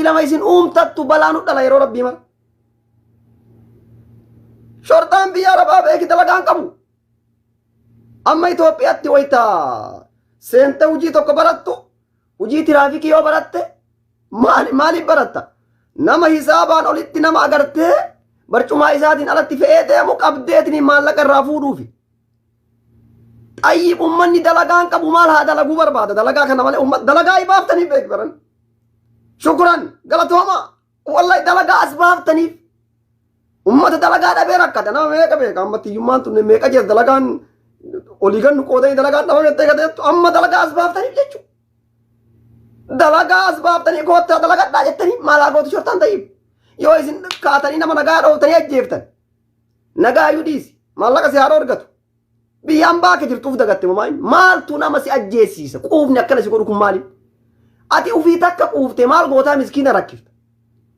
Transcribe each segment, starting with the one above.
lama isin uumtattu balaanu dhala yeroo rabbii mara. Shortaan biyya Arabaa beeki dalagaan qabu. Amma Itoophiyaatti wayita seente hujii tokko barattu hujii tiraafikii yoo baratte maaliif baratta? Nama hisaabaan olitti nama agartee barcumaa isaatiin alatti fe'ee deemu qabdeetiin maallaqa irraa fuudhuufi. Xayyib ummanni dalagaan qabu maal haa dalaguu barbaada? Dalagaa kana malee ummat dalagaa ibaaftaniif beek baran. Shukran galatooma wallahi dalagaa as baaftaniif. Ummata dalagaa dhabee rakkata nama meeqa beeka amma tiyyummaan tunne meeqa jira dalagaan olii gannu qoodanii dalagaan dhabamettee gateettu amma dalagaa as baaftaniif jechuudha. Dalagaa as baaftanii koottaa dalagadhaa jettanii maalaa gootu shortaan ta'iif. Yoo isin kaatanii nama nagaa dhoowwatanii ajjeeftan nagaa iyyuu dhiisi maallaqa si haa argatu. Biyyaan baake jirtuuf dagatte maaltu nama si ajjeesiisa quufni akkana si godhu kun maali? Ati ufii takka quufte maal gootaa miskiina rakkifta?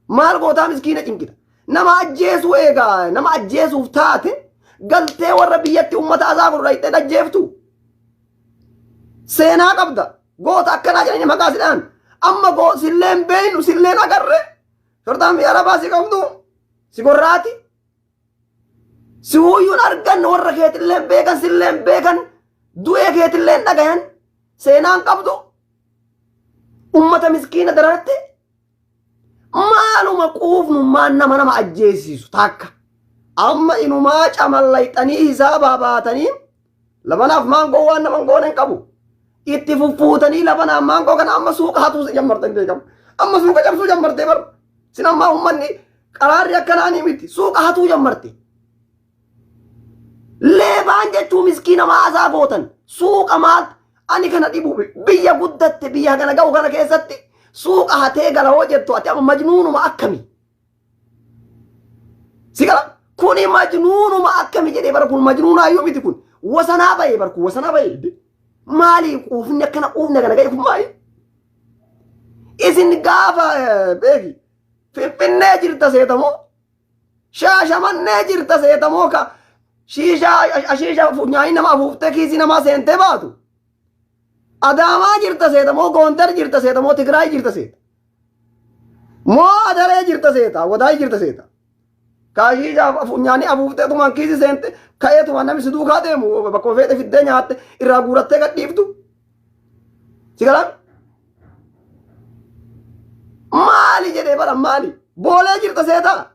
Maal gootaa miskiina cinkita? Nama ajjeesuu eegaa nama ajjeesuuf taate galtee warra biyyatti ummata azaa godhu dhayxee ajjeeftu. Seenaa qabda goota akkanaa jedhanii maqaa sidhaan amma silleen beeynu silleen agarre shortaan biyya Arabaa si qabdu si gorraati. Si huyyuun argan warra keetilleen beekan silleen beekan du'ee keetilleen dhagayan seenaan qabdu ummata miskiina dararte maaluma quufnummaan nama ajjeesisu takka amma inumaa camallayxanii hisaabaa baatanii labanaaf maangoo waan naman goonen qabu itti fuffuutanii labanaaf maangoo kana amma suuqa hatuu jammartan beekamu amma suuqa cabsuu jammartee bar sin ammaa ummanni qaraarri akkanaanii miti suuqa hatuu jammarte. Leebaan jechuun miskiina maasaa gootan suuqa maal ani kana dhibu biyya guddatte biyya kana ga'u kana keessatti suuqa hatee gala hoo jettu ati amma majnuunuma akkami? Si gala kuni majnuunuma akkami jedhee bara kun majnuunaa yoo miti kun wasanaa bahee bara kun wasanaa bahee maali quufni akkana quufni kana ga'e kun maali? Isin gaafa beeki Finfinnee jirta seetamoo Shaashamannee jirta seetamoo ka Shisha nyaanni nama afuuftee kiisii namaa seentee baatu. Adaamaa jirta seeta moo Goondar jirta seeta moo Tigraay jirta seeta. Moo Adaree jirta seeta Wadaay jirta seeta. Kaashiisha nyaanni afuuftee tumaan kiisii seente ka'ee tumaan namni si duukaa deemu bakka feete fiddee nyaatte irraa guurattee gadhiiftu. Si galaan? Maali jedhee bara maali? Boolee jirta seeta.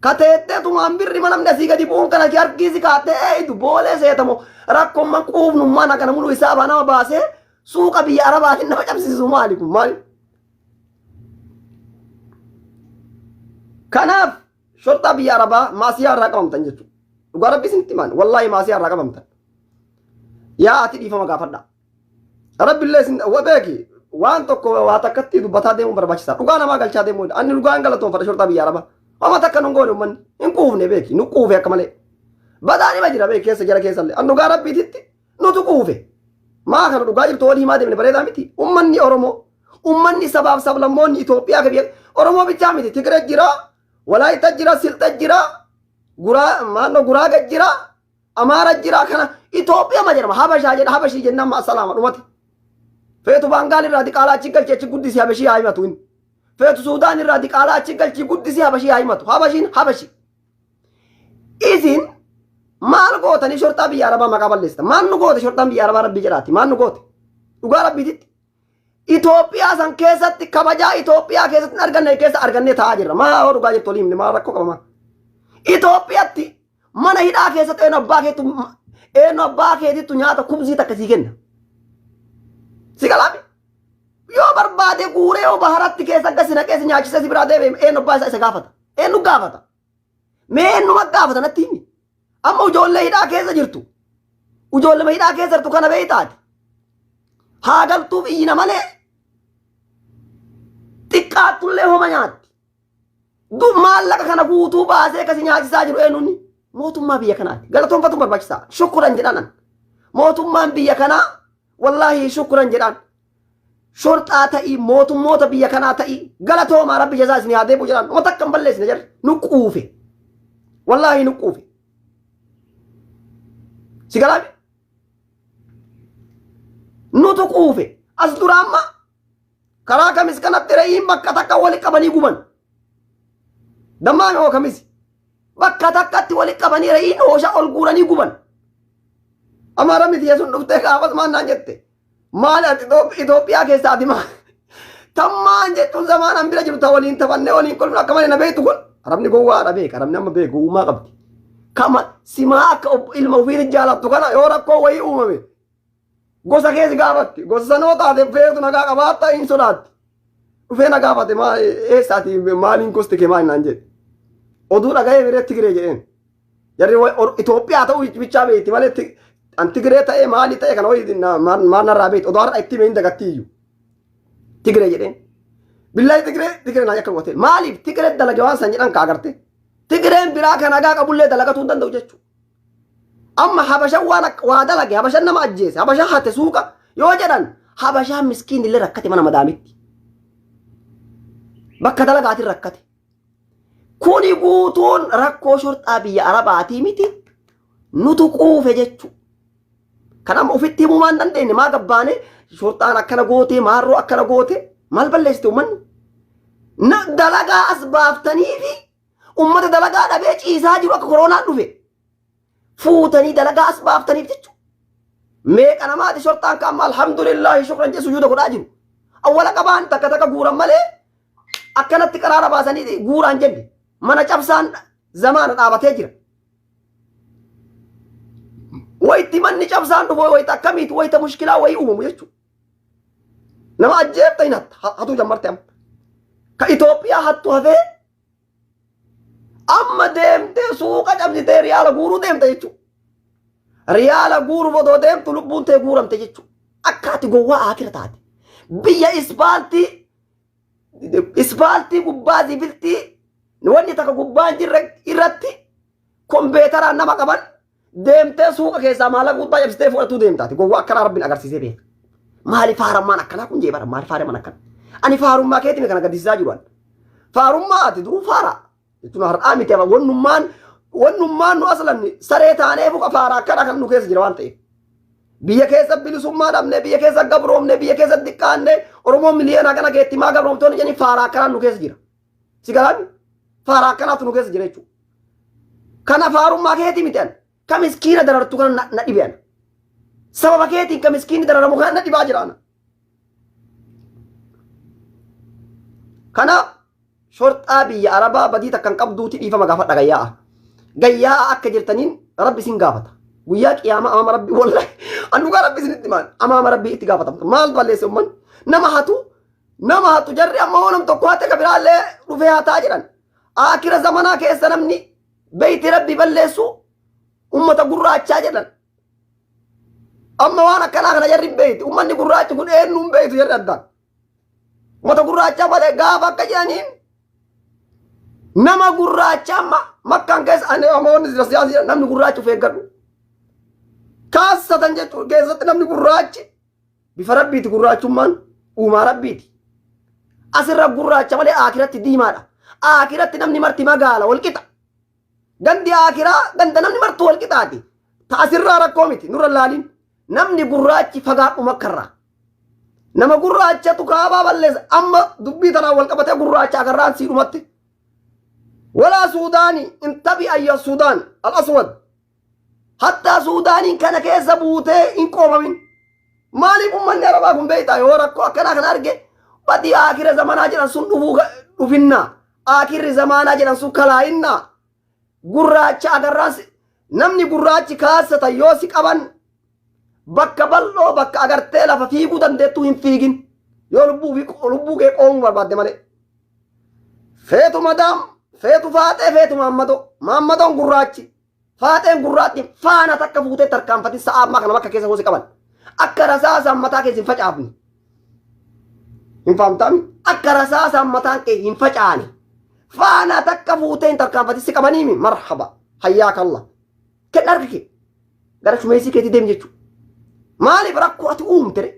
Kateettee tumaan birri manamni asii gadi bu'uun kana harkisi kaatee eeydu boolee seetamoo rakkoomman quufnummaan akkana muluu isaabaa nama baasee suuqa biyya Arabaatiin nama cabsiisu maali kun maali? Kanaaf shortaa biyya Arabaa maasiyaa irraa qabamtan jechuudha. Dhugaa rabbi isinitti himan wallaahi maasiyaa irraa qabamtan. Yaa ati dhiifama gaafadha. Rabbillee isin beeki waan tokko waa takkatti dubbataa deemuu barbaachisaa. Dhugaa namaa galchaa deemuu ani dhugaa hin galatoonfadha shortaa biyya Arabaa. Amma takka nungoone ummanni hin quufne beeki nu quufe akka malee badaan ima jira beeki keessa jara keessallee an dhugaa rabbiititti nutu quufe maa kana dhugaa jirtu walii himaa deemne bareedaa miti ummanni Oromoo ummanni sabaaf sablammoonni Itoophiyaa kabiyya Oromoo bichaa miti Tigiree jira Walaayita jira Silxee jira Guraaga jira Amaara jira kana Itoophiyaa ma jedhama Habashaa jedha Habashii jennaan ma salaama dhumate feetu Baangaal irraa diqaalaa achi galchee achi guddisi Habashii haa himatu inni. Feetu Suudaan irraa diqaalaa achi galchii guddisii Habashii haa himatu. Habashiin Habashi. Isin maal gootanii shortaa biyya Arabaa maqaa balleessita? Maal nu goote shortaan biyya Arabaa rabbii jedhaati? Maal nu goote? Dhugaa rabbiititti. Itoophiyaa san keessatti kabajaa Itoophiyaa keessatti arganne keessa argannee taa'aa jirra. Maa hoo dhugaa jettu olii himne maa rakkoo qaba maa? Itoophiyaatti mana hidhaa keessatti eenyu abbaa keetittu nyaata kubzii takka sii kenna. Si galaami? Yoo barbaade guuree yoo baharatti keessa gasina keessa nyaachisa si biraa deebi'e eenyu abbaa isa gaafata? Eenyu gaafata? Mee eenyuma gaafata natti himi? Amma ijoollee hidhaa keessa jirtu. Ijoollee hidhaa keessa jirtu kana beeytaati. Haa galtuuf iyyina malee xiqqaattullee homa nyaatti. Maallaqa kana guutuu baasee akkasi nyaachisaa jiru eenyunni? Mootummaa biyya kanaati. Galatoonfatu barbaachisaa. Shukkuran jedhaan. Mootummaan biyya kanaa wallaahi shukkuran jedhaan. Shortaa ta'ii mootummoota biyya kanaa ta'ii galatoomaa rabbi jazaa isin haa deebi'u jedhaan. Wanta akkam balleessine jedhe nu quufe. Wallaahi nu quufe. Si galaabe? Nutu quufe. As dura amma karaa kamis kanatti re'iin bakka takka wali qabanii guban dammaan oo kamis bakka takkatti wali qabanii re'iin hoosha ol guuranii guban amara miti yesuun dhuftee gaafas maannaan jette maal ati Itoophiyaa keessaati maal tammaan jechuun zamaan bira jiru ta waliin taphannee waliin kolfin akka malee na beektu kun arabni gowwaadha beeka arabni amma beeku uumaa qabdi kama simaa akka ilma ofiitti jaalattu kana yoo rakkoo wayii uumame gosa keessa gaafatti gosa sanoo taate feetu nagaa qabaatta hin sodaatti dhufee na gaafate maa eessaati maaliin gosti kee maal naan jedhe oduu dhaga'ee biree Tigiree jedheen jarri Itoophiyaa ta'uu bichaa beekti malee an Tigiree ta'ee maali ta'e kana wayii maal narraa beekti oduu har'a itti beeyin dagatti iyyuu Tigiree jedheen billahi Tigiree naa yakka goote maaliif Tigiree dalage waan san jedhan kaagarte Tigireen biraa kan nagaa qabullee dalagatuu hin danda'u jechuudha. Amma habashaan waa dalage habashaan nama ajjeese habashaan hate suuqa yoo jedhan habashaan miskiin illee rakkate mana madaamitti bakka dalagaatiin rakkate kuni guutuun rakkoo shorxaa biyya arabaatii miti nutu quufe jechuudha. Kan amma ofitti himuu maan dandeenye maa gabbaane shorxaan akkana goote maarroo akkana goote maal balleessite uummanni dalagaa as baaftaniifi ummata dalagaa dhabee ciisaa jiru akka koronaan dhufe fuutanii dalagaa as baaftaniif jechuudha. Meeqa namaati shortaan kaamma alhamdulillahi shukran jedhu sujuuda godhaa jiru. Awwala qabaan takka guuran malee akkanatti qaraara baasanii guuraan jenne mana cabsaan zamaana dhaabatee jira. Wayitti manni cabsaan dhufu wayita akkamiiti wayita mushkilaa wayii uumamu jechuudha. Nama ajjeefta hin hatu jammarte amma. Ka Itoophiyaa hattu hafee amma deemtee suuqa cabsitee riyaala guuruu deemte jechuudha. Riyaala guuruu odoo deemtu lubbuun tee guuramte jechuudha. Akka ati gowwaa akira taate. Biyya ispaaltii gubbaa zibiltii wanni takka gubbaan jirre irratti kombeetaraan nama qaban deemtee suuqa keessaa maallaqa gubbaa cabsitee fudhatuu deemtaati. Gowwaa akkanaa rabbiin agarsiisee beeka. Maali faarummaan akkanaa kun jeebara maali faarummaan akkana? Ani faarummaa keetiin kana gaddisiisaa jiru. Faarummaa ati duruu faara. Jechuun har'aa miti wannummaan nu aslan saree taanee buqa faara akkana kan nu keessa jira waan ta'eef. Biyya keessa bilisummaa dhabne biyya keessa gabroomne biyya keessa xiqqaanne Oromoon miliyoona kana geetti maa gabroomtoonni jedhanii faara akkanaa nu keessa jira. Si galaami faara akkanaatu nu keessa jira jechuudha. Kana faarummaa keetii miti an ka miskiina darartu kana na dhibean. Sababa keetiin ka miskiinni dararamu kana na dhibaa jiraana. Kana shorxaa biyya arabaa badii takkan qabduuti dhiifama gaafadha gayyaa'a. Gayyaa'a akka jirtaniin rabbi isin gaafata. Guyyaa qiyaamaa amaama rabbi wallahi annugaa rabbi isinitti maal amaama rabbi itti gaafatamta. Maal balleesse umman nama hatu jarri amma oonam tokko hate ka biraallee dhufee hataa jedhan. Akira zamanaa keessa namni beeyti rabbi balleessu ummata gurraachaa jedhan. Amma waan akkanaa kana jarri beeyti ummanni gurraachi kun eenyuun beeytu jarri addaan. Ummata gurraachaa malee gaafa akka jedhaniin nama gurraacha makkaan keessa ani amoonni siyaasii namni gurraachi of eeggadhu. Kaasatan jechuun keessatti namni gurraachi bifa rabbiiti gurraachummaan uumaa rabbiiti. Asirra gurraacha malee akiratti diimaadha. Akiratti namni marti magaala walqixa. Gandi akiraa ganda namni martu walqixaati. Taasirraa rakkoo miti nurra laaliin namni gurraachi fagaadhu makkarraa. Nama gurraachatu kaabaa balleessa amma dubbii tanaan wal qabatee gurraacha agarraan sii dhumatti. ولا سوداني انتبه أي السودان الأسود حتى سوداني كان كيس بوته إن قومين مالي بمن يرباكم بيتا يوركو أكنا كنا أرجع بدي آخر زمان أجل سندوه وفينا آخر زمان أجل سكلاينا قراتش أجراس نمني قراتش كاسة يوسي كمان بكا بلو بكا أجر تلا ففيكو دندتو هم فيجين يلبو كي قوم برباد مالي فيتو مدام feetu faatee feetu maammadoon gurraachi faateen gurraachi faana takka fuutee tarkaanfati sa'aa ammaa kana bakka keessa hoose qaban akka rasaasaan mataa keessa hin facaafne hin faamtaami akka rasaasaan mataan kee hin facaane faana takka fuutee hin tarkaanfati si qabaniimi marhaba hayyaakallah kenna harka kee gara shumeessii keetii deem jechuudha maaliif rakkoo ati uumtere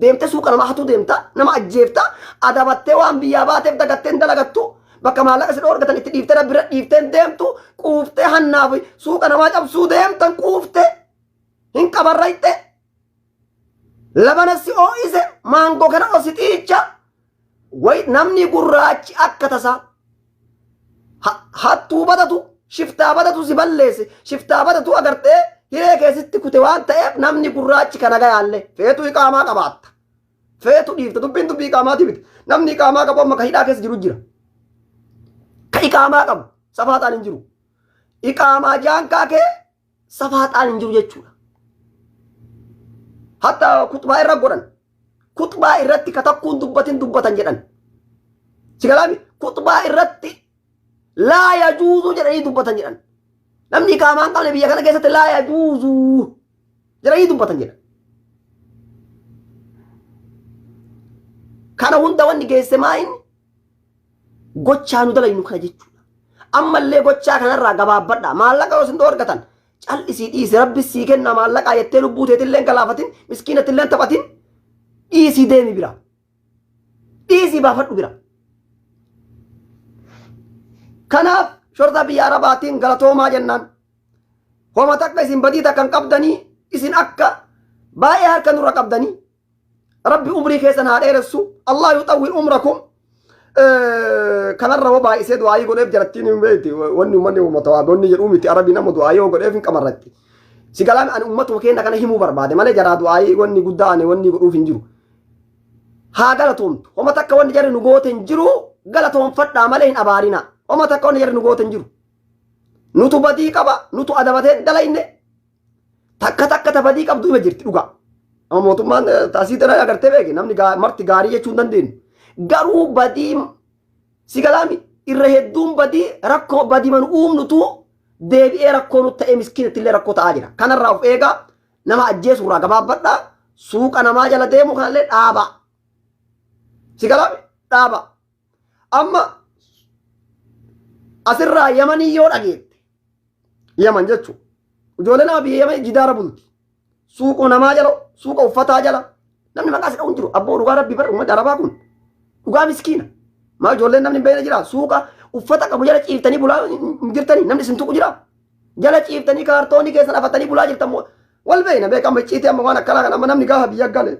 deemte suuqa nama hatu deemta nama ajjeefta adabattee waan biyyaa baateef dagattee hin dalagattu bakka maallaqa si dhoorgatan itti dhiiftee bira dhiifteen deemtu quuftee hannaaf suuqa namaa cabsuu deemtan quuftee hin qabarrayte labana si oo'ise maangoo kana osi xiicha way namni gurraachi akka tasaa hattuu badatu shiftaa badatu si balleesse shiftaa badatu agartee hiree keessatti kute waan ta'eef namni gurraachi kana gayaallee feetu iqaamaa qabaatta feetu dhiifta dubbiin dubbii iqaamaati miti namni iqaamaa qabu amma ka hidhaa keessa jiru jira ka iqaamaa qabu safaaxaan hin jiru iqaamaa jaankaa kee safaaxaan hin jiru jechuudha hatta kutbaa irra godhan kutbaa irratti ka takkuun dubbatan jedhan sigalaami kutbaa irratti laa yajuuzu jedhanii dubbatan jedhan namni iqaamaa hin qabne biyya kana keessatti laa yajuuzu jedhanii dubbatan jedhan kana hunda wanni geesse maayin gochaa nu dalaynu kana jechuudha ammallee gochaa kanarraa gabaabbadha maallaqa yoo sin argatan cal'isii dhiisi rabbi sii kenna maallaqaa jettee lubbuu teetillee galaafatin miskiinatillee taphatin dhiisii deemi bira dhiisii baafadhu bira kanaaf shorta biyya arabaatiin galatoomaa jennaan homa takka isin badii takkan qabdanii isin akka baay'ee harka nurra qabdanii rabbi umrii keessan haa dheeressu allah yuxawwil umrakum kanarra wabaa isee du'aayii godheef jarattiin hin beekti wanni uummanni mutawaabonni jedhuu miti arabii nama du'aayii yoo godheef hin qamarratti si galaami ani ummatuma keenya kana himuu barbaade malee jaraa du'aayii wanni guddaa ani wanni godhuuf hin jiru haa galatoomtu homa takka wanni jarri nu goote hin jiru galatoonfadhaa malee hin abaarina homa takka wanni jarri nu goote hin jiru nutu badii qaba nutu adabatee dalayne takka ta badii qabdu ima jirti dhugaa amma mootummaan taasii dara agartee beeke namni marti gaarii jechuu hin dandeenyu garuu badii si galaami irra hedduun badii rakkoo badii man uumnutu deebi'ee rakkoo nutti ta'ee miskiinattillee rakkoo ta'aa jira kanarraa of eegaa nama ajjeesuurraa gabaabbadhaa suuqa namaa jala deemu kanallee dhaaba si galaami dhaaba amma asirraa yamanii yoo dhageette yaman jechuun ijoollee nama biyya yaman jidaara bulti suuqa namaa jala suuqa uffataa jala namni maqaa si dha'u hin jiru abboo dhugaa rabbii bara uummata arabaa kun dhugaa miskiina maa ijoolleen namni beena jira suuqa uffata qabu jala ciiftanii bulaa hin jirtanii namni isin tuqu jira jala ciiftanii kaartoonii keessan afatanii bulaa jirtan wal beena beekama ciitee amma waan akkanaa kan amma namni gaafa biyya gale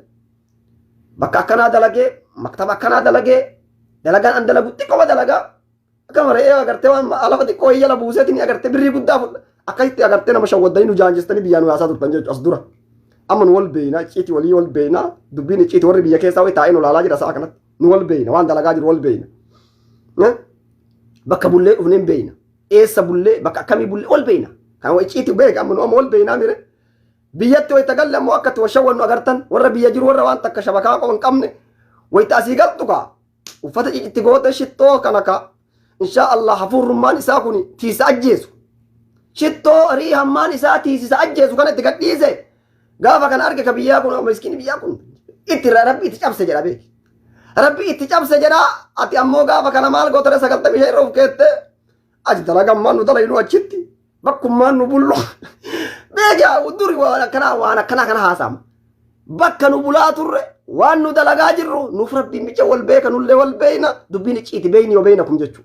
bakka akkanaa dalagee maktaba akkanaa dalagee dalagaan an dalagu xiqqoo dalagaa akkama re'ee agartee waan alafa xiqqoo jala buuseetiin agartee birrii guddaa akkasitti agartee nama shawwaddanii nu jaanjistanii biyyaan nu yaasaa turtan jechuudha as dura amma nu wal beeyna ciiti walii wal beeyna dubbiin ciiti warri biyya keessaa taa'ee nu laalaa jira sa'a kanatti nu wal beeyna waan dalagaa jiru wal beeyna bakka bullee dhufneen beeyna eessa bullee bakka akkamii bullee wal beeyna kan wayi ciiti beeka amma nu amma wal beeynaa mire biyyatti wayi tagalle ammoo akkatti washawwan nu agartan warra biyya jiru warra waan takka shabakaa qaban hin qabne wayi taasii galtu kaa uffata ciitti goote shittoo kana kaa inshaa Allah hafuurummaan isaa kun tiisa ajjeesu shittoo riihammaan isaa tiisisa ajjeesu kana itti gadhiise gaafa kana arge ka biyyaa kun miskiini biyyaa kun itti rabbi itti cabse jedha beeki rabbi itti cabse jedha ati ammoo gaafa kana maal gootare 95 irra of keette achi dalagammaan nu dalaynu achitti bakkummaan nu bullo beekaa duri waan akkanaa kana haasama bakka nu bulaa turre waan nu dalagaa jirru nuuf rabbi micha wal beeka nullee wal beeyna dubbiin icciiti beeyni wa beeynakum jechuu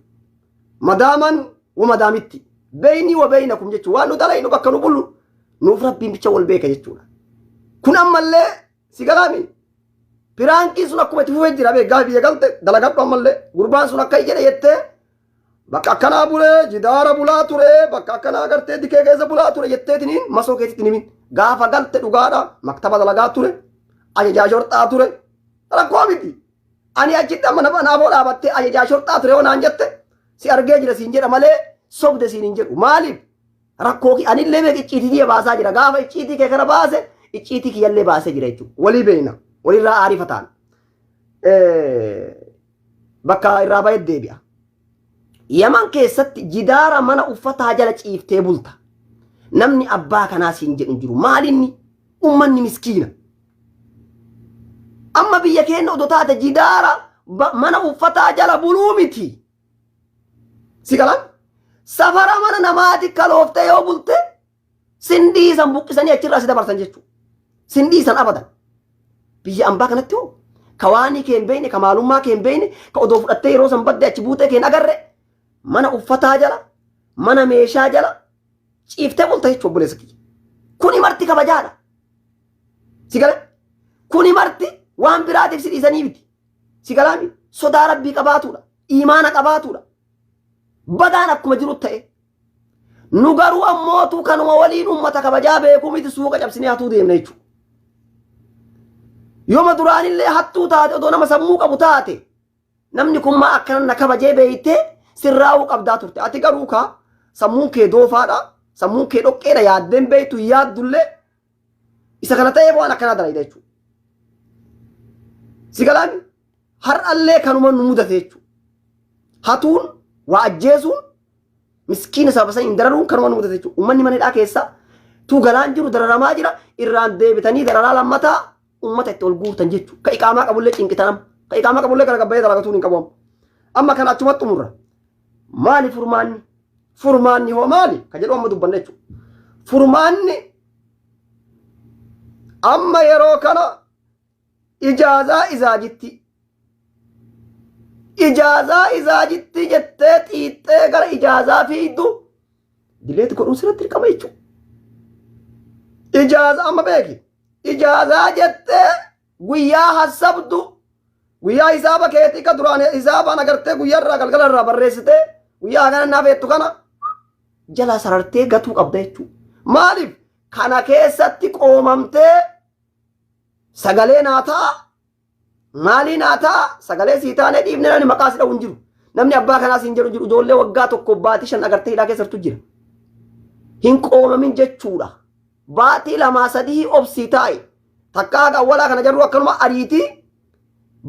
madaaman wa madaamitti beeyni wa beeynakum jechuu waan nu dalaynu bakka nu bullu nuuf rabbi micha wal beeka jechuudha kun ammallee si galaami piraankii sun akkuma itti fufee jira beekaa biyya galte dalagadhu ammallee gurbaan sun akka jedhe jettee bakka akkanaa bulee jidaara bulaa ture bakka akkanaa agartee dikee keessa bulaa ture jetteetiniin masoo keessatti himin gaafa galte dhugaadha maktaba dalagaa ture ajajaa shorxaa ture rakkoo miti ani achitti amma naafoo dhaabattee ajajaa shorxaa ture yoo naan jette si argee jira siin jedha malee sobde siin hin jedhu maaliif rakkoo ki anillee beek icciitii baasaa jira gaafa icciitii kee kana baase icciitii kiyyallee baasee jira jechuudha walii beeyna walirraa aarifa ta'an bakka irraa baay'ee deebi'a. Yaman keessatti jidaara mana uffataa jala ciiftee bulta namni abbaa kanaa siin jedhu jiru maalinni ummanni miskiina amma biyya keenya odoo taate jidaara mana uffataa jala buluu miti si galan safara mana namaati kalooftee yoo bulte sindiisan buqqisanii achirraa si dabarsan jechuudha sindiisan abadan biyya ambaa kanatti hoo ka waanii kee hin beekne ka maalummaa kee hin beekne ka odoo fudhattee yeroo san badde achi buutee kee hin agarre mana uffataa jala mana meeshaa jala ciiftee bulta jechuudha obboleessa kiyya kuni marti kabajaadha si gala kuni marti waan biraatiif si dhiisanii miti si galaami sodaa rabbii qabaatudha, iimaana qabaatudha. Badaan akkuma jiru ta'e. Nu garuu ammootu kanuma waliin ummata kabajaa beekuu miti suuqa cabsinee hatuu deemna jechuudha. Yooma duraanillee hattuu taate odoo nama sammuu qabu taate namni kun maa akkanan na kabajee beeytee sirraa'uu qabdaa turte. Ati garuu kaa sammuun kee doofaadha, sammuun kee dhoqqeedha yaaddeen beeytu yaaddullee isa kana ta'ee waan akkanaa dalayda jechuudha. Si galaan har'allee kanuma nu mudate jechuudha. Hatuun waa ajjeesuun miskiina sabasa hin dararuun kanuma nu mudate jechuudha. Uummanni manidhaa keessa tuu galaan jiru dararamaa jira irraan deebitanii dararaa lammataa ummata itti ol guurtan jechuudha. Ka iqaamaa qabullee cinqitanam. Ka iqaamaa qabullee kana gabbayee dalagatuun hin qabamu. Amma kana achumatti xumurra. Maali furmaanni? Furmaanni hoo maali? Ka jedhu amma dubbanne jechuudha. Furmaanni amma yeroo kana ijaazaa izaajitti. Ijaazaa izaajitti jettee xiixxee gara ijaazaa fiiddu dileeti godhuun sirratti hirqama jechuudha. Ijaazaa amma beeki. Ijaazaa jettee guyyaa hassabdu guyyaa hisaaba keetii ka duraan hisaabaan agartee guyyaarraa galgala irraa barreessitee guyyaa kana naaf jettu kana jala sarartee gatuu qabda jechuudha. Maaliif kana keessatti qoomamtee sagalee naataa maalii naataa sagalee sii taanee dhiifne namni maqaa si dha'u hin jiru. Namni abbaa kanaas hin jiru ijoollee waggaa tokko baatii 5 agartee hidhaa keessattu jira. Hin qoomamin jechuudha. Baatii 2-3 obsii taa'e takkaa awwalaa kana jarru akkanuma ariitii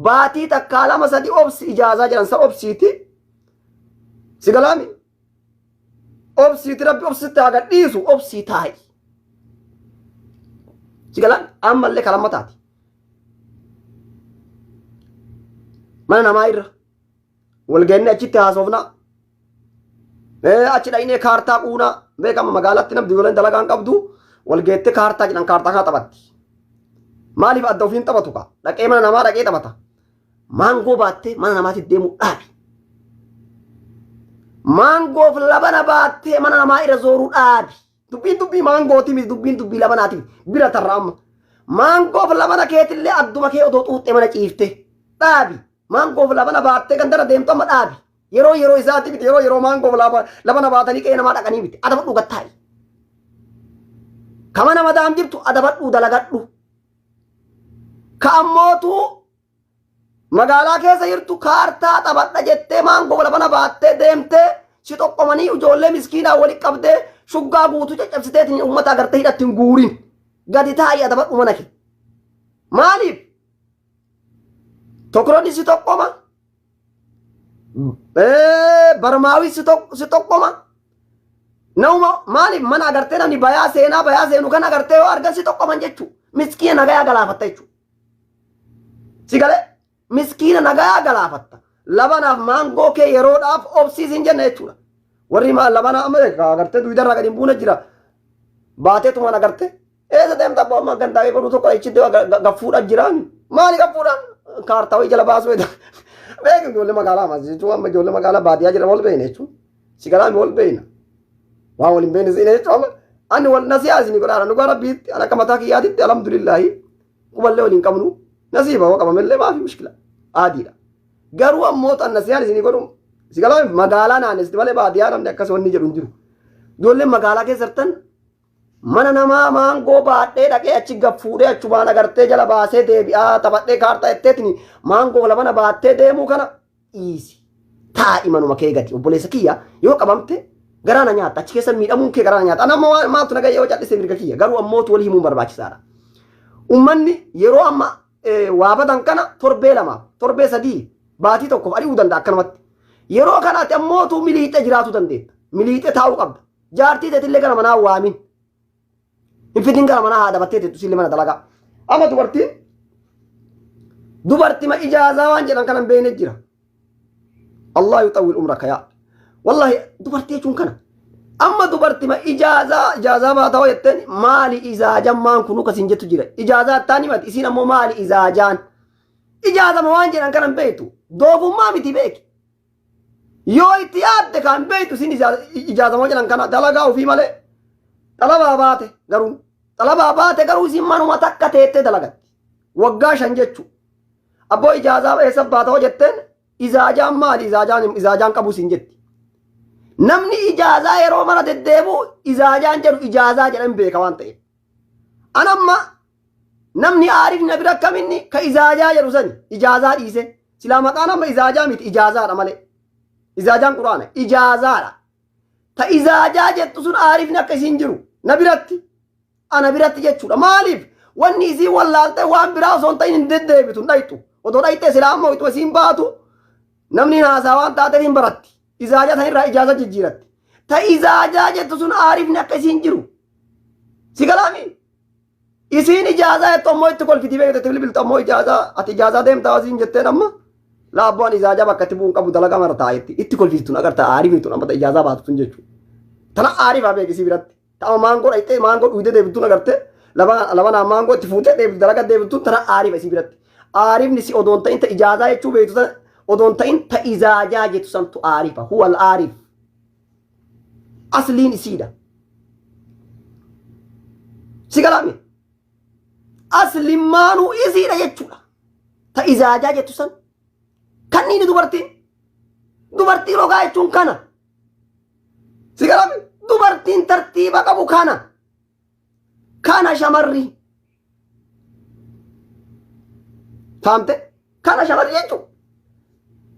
baatii takkaa 2-3 obsi ijaazaa jedhan sa obsiiti si galaami obsiiti rabbi obsitti haga dhiisu obsii taa'e si galaan ammallee kalammataati mana namaa irra walgeenni achitti haasofnaa achi dhaqnee kaartaa quunaa beekama magaalatti namni ijoolleen dalagaan qabdu walgeette kaartaa jedhan kaartaa kana taphatti. Maaliif adda ofiin taphatu kaa? Dhaqee mana namaa dhaqee taphata. Maangoo baattee mana namaatti deemuu dhaabi. Maangoof labana baattee mana namaa irra zooruu dhaabi. Dubbii maangooti miti dubbii labanaati bira tarra amma. Maangoof labana keetillee adduma kee odoo xuuxxee mana ciifte dhaabi. Maangoof labana baattee gandara deemtu amma dhaabi. Yeroo isaati miti yeroo maangoof labana baatanii qe'ee namaa dhaqanii miti adaba dhugattaayi. Kama nama daam jirtu adabadhu dalagadhu. Ka ammootu magaalaa keessa jirtu kaartaa taphadha jettee maangoo labana baattee deemtee si tokkomanii ijoollee miskiinaa walitti qabdee shuggaa guutuu caccabsiteetiin uummata agartee hidhatti hin guurin. Gadi taa'ii adabadhu mana kee. Maaliif? Tokkoonni si tokkoma. Barmaawii si tokkoma. Nauma maaliif mana agartee namni bayaa seenu kan agartee yoo argan si tokkoman jechuudha. Miskiina nagayaa galaafatta jechuudha. Si galee miskiina nagayaa galaafatta. Labanaaf maangoo kee yeroodhaaf obsiisin jenna jechuudha. Warri labana amma agartee duwidarraa gadi hin buune jira. Baateetumaan agartee eessa deemta abbaa ammaa gandaa beeku tokko ichitti gaffuudha jiraan. Maali gaffuudhaan kaartaa wayii jala baasuu beeku ijoollee magaalaa ammas jechuudha. Amma ijoollee magaalaa baadiyyaa jiran wal beekne jechuudha. Si galaami wal beekna. Waan waliin beekne siin jechuudha. Ani wal nasiyaasni godhaadha dhugaa rabbiitti ana akka mataa kiyyaatitti alhamdulillaahi quballee waliin qabnu nasiiba hoo qabamellee maafi mushkila aadiidha. Garuu ammoo tan nasiyaasni godhu si galaami magaalaa naannesti malee baadiyyaa namni akkas wanni jedhu hin jiru. Ijoolleen magaalaa keessattan mana namaa maangoo baadhee dhaqee achi gaffuudhee achumaan agartee jala baasee deebi'aa taphadhee kaartaa jetteetini maangoo labana baattee deemuu kana dhiisi. Taa'i manuma kee gati obboleessa kiyya yoo qabamte garana nyaata achi keessa miidhamuun kee garana nyaata. Ana ammoo maaltu nagaa yoo callisee mirga kiyya garuu ammoo wal himuun barbaachisaadha. Uummanni yeroo amma waa badan kana torbee 2 torbee 3 baatii tokkoof ari'uu danda'a akkanumatti. Yeroo kanaatti ammoo miliixee jiraatu dandeetta. Miliixee taa'uu qabda. Jaartii teetillee gara manaa waamin. Infidin gara manaa haadha battee teettu sillee mana dalagaa. Amma dubartii ma ijaazaa waan jedhan kanan beekne jira. Allah yuxawwil umraka yaa. Wallahi dubartii jechuun kana. Amma dubartii ma ijaazaa baata jetteen maali izaajaan maan kunu kasin jettu jira. Ijaazaa taani mati isin ammoo maali izaajaan. Ijaazama waan jedhan kanan beektu. Doofummaa miti beeki. Yoo itti yaadde kan beektu isin ijaazama jedhan kana dalagaa ofii malee. Xalabaa baate garuu isin manuma takka teettee dalagatti. Waggaa 5 jechuudha. Abboo ijaazaa eessa baata jetteen izaajaan maali izaajaan qabu siin jetti. Namni ijaazaa yeroo mara deddeebi'u izaajaan jedhu ijaazaa jedhan beeka waan ta'eef. Anamma namni aariif na bira akkaminni ka izaajaa jedhu sani ijaazaa dhiise. Silaa maqaan amma izaajaa miti ijaazaadha malee. Izaajaan quraana ijaazaadha. Ta izaajaa jettu sun aariifni akka isiin jiru na biratti ana biratti jechuudha. Maaliif wanni isii wallaaltee waan biraa osoo hin ta'in hin deddeebitu hin dhayxu. Otoo dhayxee silaa amma itoo isiin baatu namni haasaa waan taateef hin baratti. Izaajaa sanirraa ijaaza jijjiiratti. Ta izaajaa jettu sun aariifni akka isiin jiru. Si galaami? Isiin ijaazaa jettu ammoo itti kolfiti beekte bilbiltu ammoo ijaazaa ati ijaazaa deemtaa isiin jetteen amma laabboon ijaazaa bakka itti bu'uun qabu dalagaa mara taa'etti itti kolfiti tun agartaa aariifni tun amma ijaazaa baatu tun jechuudha. Tana aariifaa beekisii biratti. Ta'ama maangoo dhayxee maangoo dhuydee deebituun agartee labanaan maangoo itti fuutee deebitu dalagaa deebituun tana aariifa isii biratti. Aariifni si odoon ta'in ta ijaazaa jechuu beektu sana odoon ta'in ta izaajaa jettu santu aariifa huwal aariif. Asliin isiidha. Si galaami? Aslimmaanuu isiidha jechuudha. Ta izaajaa jettu san. Kanniini dubartiin. Dubartii rogaa jechuun kana. Si galaami? Dubartiin tartiiba qabu kana. Kana shamarri. Faamte? Kana shamarri jechuudha.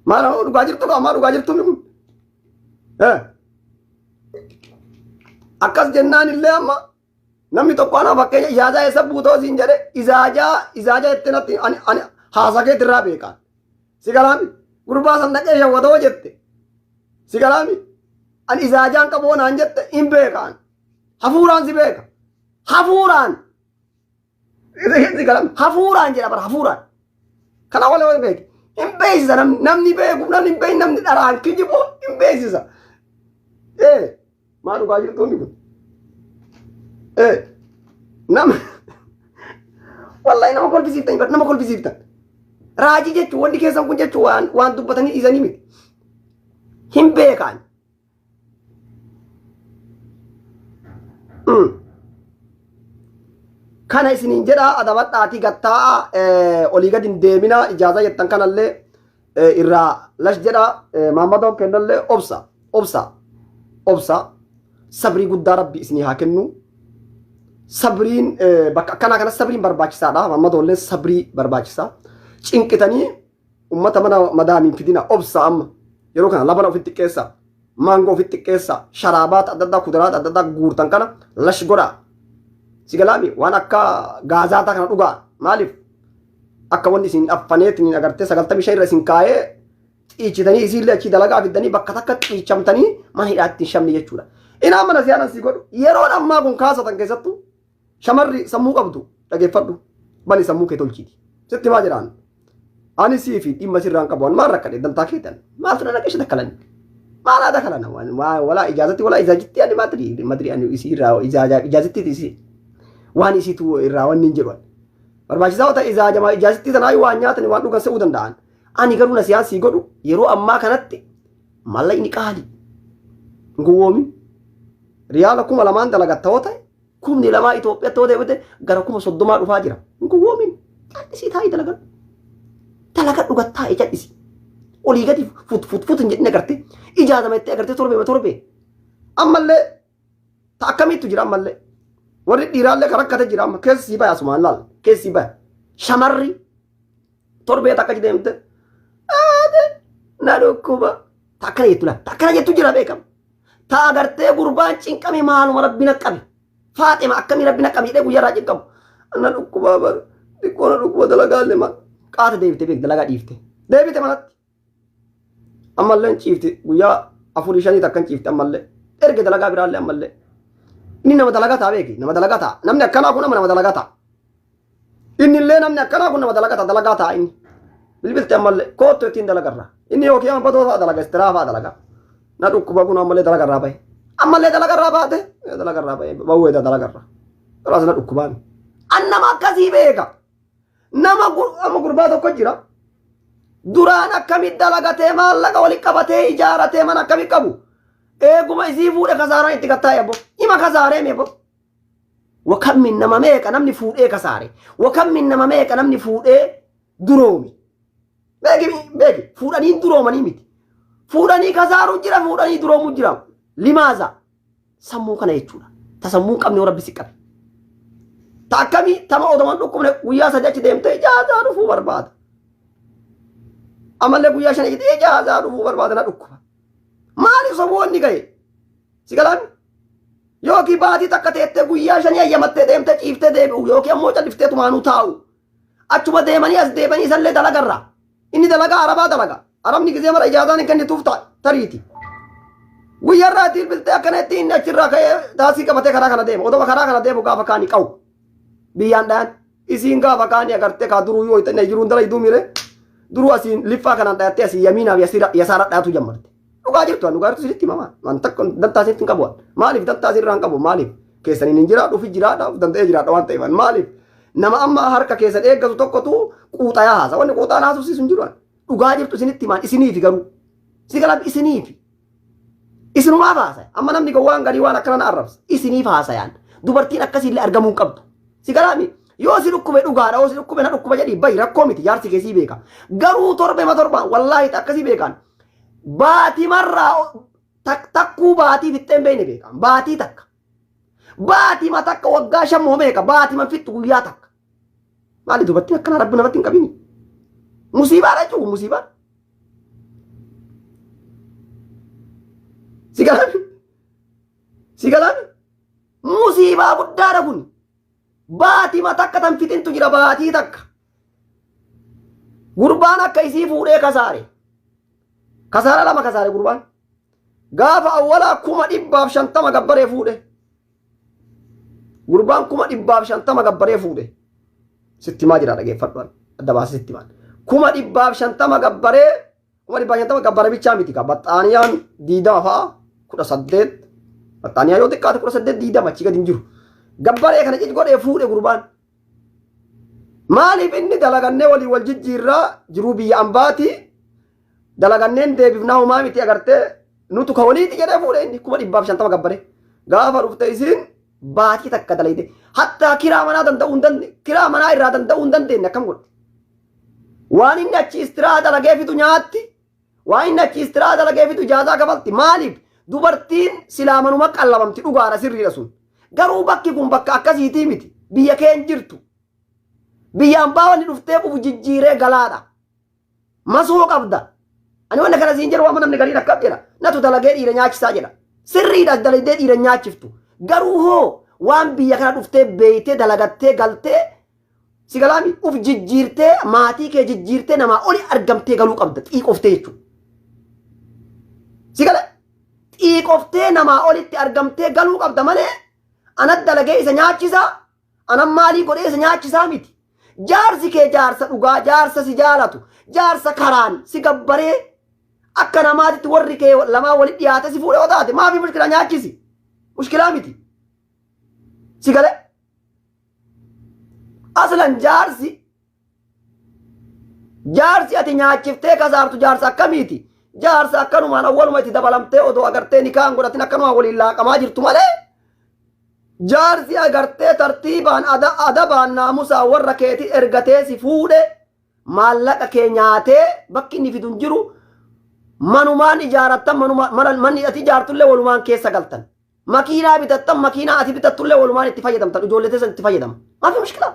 Maal dhugaa jirtu maa dhugaa jirtu kun? Akkas jennaan illee amma namni tokko ana fakkeenya ijaazaa eessa buutoo siin jedhe izaajaa jettee natti ani haasakee irraa beekaan. Si galaami? Gurbaa san dhaqee shawwatoo jette. Si galaami? Ani izaajaan qaboo naan jette hin beekaan. Hafuuraan si beeka. Hafuuraan. Si galaami? Hafuuraan jedha bara hafuuraan. Kana wal beeki. Hin beeksisa namni beeku namni hin beeku namni dharaan kijiboo hin beeksisa. Maa dhugaa jirtu hundi kun? Wallahi nama kolfisiiftan nama kolfisiiftan. Raajii jechuun wanti keessan kun jechuun waan dubbatanii dhiisanii miti. Hin beekaan. Kana isiniin jedhaa adabadhaatii gattaa olii gadi hin deemina ijaazaa jettan kanallee irraa lash jedhaa maammadoon kennallee obsa sabrii guddaa rabbi isinii haa kennu. Sabriin bakka akkanaa kana sabriin barbaachisaadha. Maammadoollee sabrii barbaachisaa. Cinqitanii ummata mana madaamiin fidina obsa amma yeroo kana labana ofitti xiqqeessa maangoo ofitti xiqqeessa sharaabaata adda addaa kuduraata adda addaa guurtan kana lash godhaa. Si galaami waan akka gaazaataa kana dhugaa maaliif akka wanni isin affaneetiin agartee 95 irra isin kaayee xiichitanii isiillee achii dalagaa fiddanii bakka takka xiichamtanii mana hidhaatti hin shamne jechuudha. Inaa mana siyaanan si godhu yeroon ammaa kun kaasatan keessattuu shamarri sammuu qabdu dhageeffadhu bani sammuu kee tolchiiti. Sitti maa jedhaan ani sii fi dhimma sirraan qabu maal rakkadhe dantaa keetan maaltu na naqeesha dakkalan maal aadaa kalana walaa ijaazatti walaa ijaazitti ani madri ani isii irraa ijaazatti isii waan isiitu irraa wanni hin jedhan barbaachisaa ta'e ijaazatti tanaa waan nyaatan waan dhugan se'uu danda'an ani garuu na siyaasii godhu yeroo ammaa kanatti mallaqni qaali gowwoomi riyaala 2,000 dalagatta yoo ta'e 2,000 Itoophiyaatti yoo deebite gara 30,000 dhufaa jira gowwoomi callisii taa'ii dalagadhu gattaa'e callisii olii gadi fut hin jedhine agarte ijaazamattee agarte torbe ammallee ta akkamiittu jira ammallee warri dhiiraallee kan rakkate jira amma keessa sii baya sumaan laal keessa sii baya shamarri torbee takka deemte na dhukkuba takkana jettu laal takkana jettu jira beekama ta agartee gurbaan cinqame maaluma rabbina qabe Faaxima akkamii rabbina qabe jedhee guyyaarraa cinqamu na dhukkuba bar xiqqoo na dhukkuba dalagaallee maal qaata deebite beek dalagaa dhiifte deebite manatti ammallee ciifte guyyaa 4-5 takkan ciifte ammallee erge dalagaa biraallee ammallee inni nama dalagaa ta'a beeki nama dalagaa ta'a namni akkanaa kun nama dalagaa ta'a inni illee namni akkanaa kun nama dalagaa ta'a inni bilbilte ammallee koottu ittiin dalagarra inni yookiin amma batoo dalaga istiraafaa dalagaa na dhukkuba kun ammallee dalagarraa bahe ammallee dalagarraa baate dalagarraa bahe bawweedha dalagarra raas na dhukkubaan annama akkasii beeka nama amma gurbaa tokko jira duraan akkamit dalagatee maallaqa walitti qabatee ijaaratee mana akkamit qabu eeguma isii fuudhe kasaaraan itti gattaa'e abbo ima kasaaree meebo wakam min nama meeqa namni fuudhee kasaare wakam min nama meeqa namni fuudhee duroomi beeki fuudhanii duroomanii miti. Fuudhanii kasaaru jira fuudhanii duroomu jira. Limaaza sammuu kana jechuudha. Ta sammuu qabne rabbi si qabe. Ta akkamii tama otoman dhukkubne guyyaa sadii achi deemtee ijaazaa dhufuu barbaada. Amallee guyyaa shan ejjitee ijaazaa dhufuu barbaada na dhukkuba. Maaliif saboonni gahe? Si galaan? Yookiin baatii takka teettee guyyaa shanii ayyamattee deemtee ciiftee deebi'u yookiin ammoo calliftee tumaanuu taa'u. Achuma deemanii as deebanii isallee dalagarra. Inni dalagaa arabaa dalaga. Arabni gisee mara ijaazaan hin kennituuf tariiti. Guyyaarraa itti bilbiltee akkanatti inni achirraa ka'ee taasii qabatee karaa kana deema. Odoo karaa kana deemu gaafa kaanii qabu. Biyyaan dhaan isiin gaafa kaanii agartee kaa duruu yoo itti jiruun dala iduu mire duruu asiin liffaa kanaan dhayattee asii yamiinaaf yasaara dhayaatu jammarte. Dhugaa jirtu dhugaa jirtu sirriitti himamaa. Waan takka dantaa isinitti hin qabu. Maaliif dantaa isirraa hin qabu? Maaliif keessaniin hin jiraadhu fi jiraadhaaf danda'ee jiraadha waan ta'eef maaliif nama amma harka keessan eeggatu tokkotu quuxayaa haasa. Wanni quuxaan haasofsiisu hin jiru. Dhugaa jirtu isinitti himaan isiniifi garuu si galaaf isiniifi. Isinumaaf haasaya. Amma namni waan garii waan akkana na arrabsa. Isiniif haasayaan. Dubartiin akkasiillee argamuu hin qabdu. Si galaami yoo si dhukkube dhugaadha yoo si dhukkube na dhukkuba jedhii bayi rakkoo miti jaarsi keessii beeka. Garuu torbee torbaan wallaahi akkasii beekan. Baatii marraa takkuu baatii fixxeen beekne beeka. Baatii takka. Baatii ma takka waggaa shammoo beeka. Baatii ma fixxu guyyaa takka. Maali dubartiin akkana rabbi namatti hin qabini. Musiibaa jechuun musiibaa. Si galaami musiibaa guddaadha kun. Baatii ma takka tan fixintu jira baatii takka. Gurbaan akka isii fuudhee kasaare. Kasaara lama kasaare gurbaan. Gaafa awwalaa 150 gabbaree fuudhe. Gurbaan 150 gabbaree fuudhe. Sitti maa jira dhageeffadhu adda baasee sitti maan. 150 gabbaree 150 gabbaree bichaa miti ka baxaaniyaan diidama fa'a 18 baxaaniyaa yoo xiqqaate 18 diidama achi gadi hin jiru. Gabbaree kana cici godhee fuudhe gurbaan. Maaliif inni dalagannee walii wal jijjiirraa jiruu biyya ambaati dalaganneen deebifnaa humaa miti agartee nutu ka waliiti jedhee fuudhe inni 150 gabbaree. Gaafa dhufte isiin baatii takka dalayde hatta kiraa manaa danda'uu hin dandeenye kiraa manaa irraa danda'uu hin dandeenye akkam godhe. Waan inni achi istiraa dalagee fitu nyaatti waan inni achi istiraa dalagee fitu ijaazaa kabalti maaliif dubartiin silaamanuma qallabamti dhugaadha sirriidha sun. Garuu bakki kun bakka akkasiitii miti. Biyya keen jirtu. Biyyaan baawwanni dhuftee qubu jijjiiree galaadha. Masoo qabda. Ani wanna kana siin jedhu waan namni galiin akkam jedha. Natu dalagee dhiira nyaachisaa jedha. Sirriidha dalagee dhiira nyaachiftu. Garuu hoo waan biyya kana dhuftee beeytee dalagattee galtee si galaami uf jijjiirtee maatii kee jijjiirtee namaa oli argamtee galuu qabda. Xiiqoftee jechuudha. Si galee xiiqoftee namaa olitti argamtee galuu qabda malee anat dalagee isa nyaachisaa anan maalii godhee isa nyaachisaa miti. Jaarsi kee jaarsa dhugaa jaarsa si jaalatu jaarsa karaan si gabbaree akka namaatitti warri kee lamaa walitti dhiyaate si fuudhee otaate maafi mushkila nyaachisi mushkilaa miti. Si galee aslan jaarsi ati nyaachiftee kasaartu jaarsa akkamiiti. Jaarsa akkanumaan awwaluma itti dabalamtee odoo agartee nikaan godhatin akkanumaan waliin laaqamaa jirtu malee jaarsi agartee tartiibaan adabaan naamusaa warra keetii ergatee si fuudhe maallaqa kee nyaatee bakki inni fidun jiru manumaan ijaarattan manni ati ijaartullee walumaan keessa galtan. Makiinaa bitattan makiinaa ati bitattullee walumaan itti fayyadamtan ijoollee teessan itti fayyadama. Maafi mushkilaa?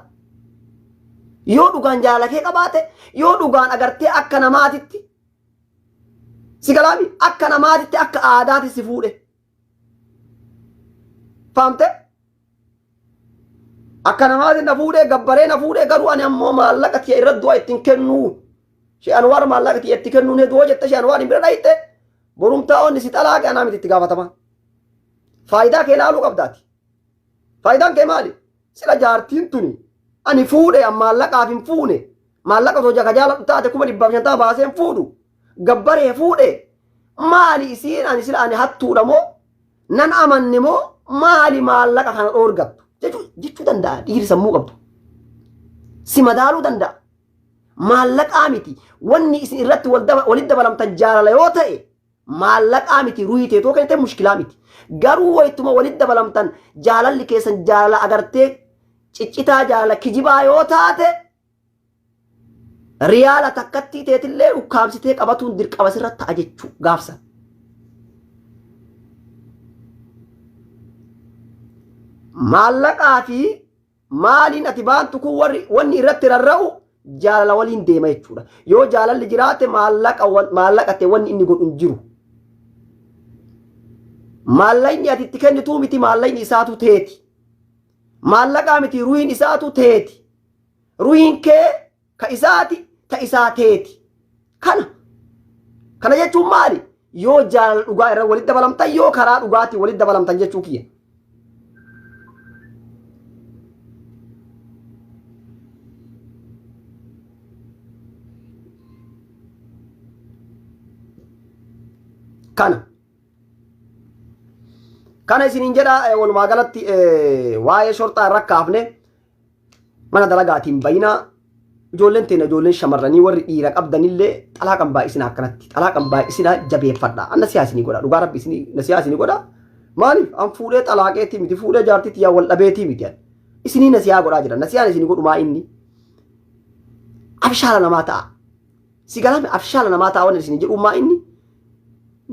Yoo dhugaan jaalakee qabaate yoo dhugaan agartee akka namaatitti si galaami akka namaatitti akka aadaatti si fuudhe. Faamte? Akka namaatti na fuudhee gabbaree na fuudhee garuu ani ammoo maallaqa tiya irra du'a ittiin kennuu. Shee Anwaar maallaqa tiya itti kennuu ne du'a jette Shee Anwaar hin bira dhayite borumtaa onni si xalaaqe anaa miti itti gaafatama. Faayidaa kee ilaaluu qabdaati. Faayidaan kee maali? Sila jaartiin tuni ani fuudhee maallaqaaf hin fuune maallaqa osoo jaka jaaladhu taate 150 baasee hin fuudhu gabbaree fuudhee maali isiin ani sila ani hattuudha moo nan amanne moo maali maallaqa kana dhoorgattu jechuu danda'a dhiirri sammuu qabdu. Si madaaluu danda'a. Maallaqaa miti wanni isin irratti walitti dabalamtan jaalala yoo ta'e maallaqaa miti ruuyitee too kennite mushkilaa miti. Garuu wayituma walitti dabalamtan jaalalli keessan jaalala agartee ciccitaa jaalala kijibaa yoo taate riyaala takkatti teetillee ukkaamsitee qabatuun dirqama sirratti ta'a jechuu gaafsan. Maallaqaa fi maaliin ati baantu kun wanni irratti rarra'u jaalala waliin deema jechuudha. Yoo jaalalli jiraate maallaqate wanni inni godhu hin jiru. Maallaqni ati itti kennituu miti maallaqni isaatu teeti. Maallaqaa miti ruhiin isaatu teeti. Ruhiin kee ka isaati ta isaa teeti. Kana jechuun maali? Yoo jaalala dhugaa irra walitti dabalamtan yoo karaa dhugaatii walitti dabalamtan jechuu kiyya. Kana isiniin jedha walumaa galatti waa'ee shorxaa irra kaafne mana dalagaatiin bayinaa ijoolleen teenya ijoolleen shamarranii warri dhiira qabdanillee xalaaqan baay'isinaa akkanatti xalaaqan baay'isinaa jabeeffadha. Anna siyaasinii godha dhugaa rabbi isinii siyaasinii godha. Maaliif an fuudhee xalaaqeetii miti fuudhee jaartiitti yaa wal dhabeetii miti isinii nasiyaa godhaa jira. Nasiyaan isinii godhumaa inni abshaala namaa ta'a. Si galame abshaala namaa ta'a wanni isinii jedhumaa inni.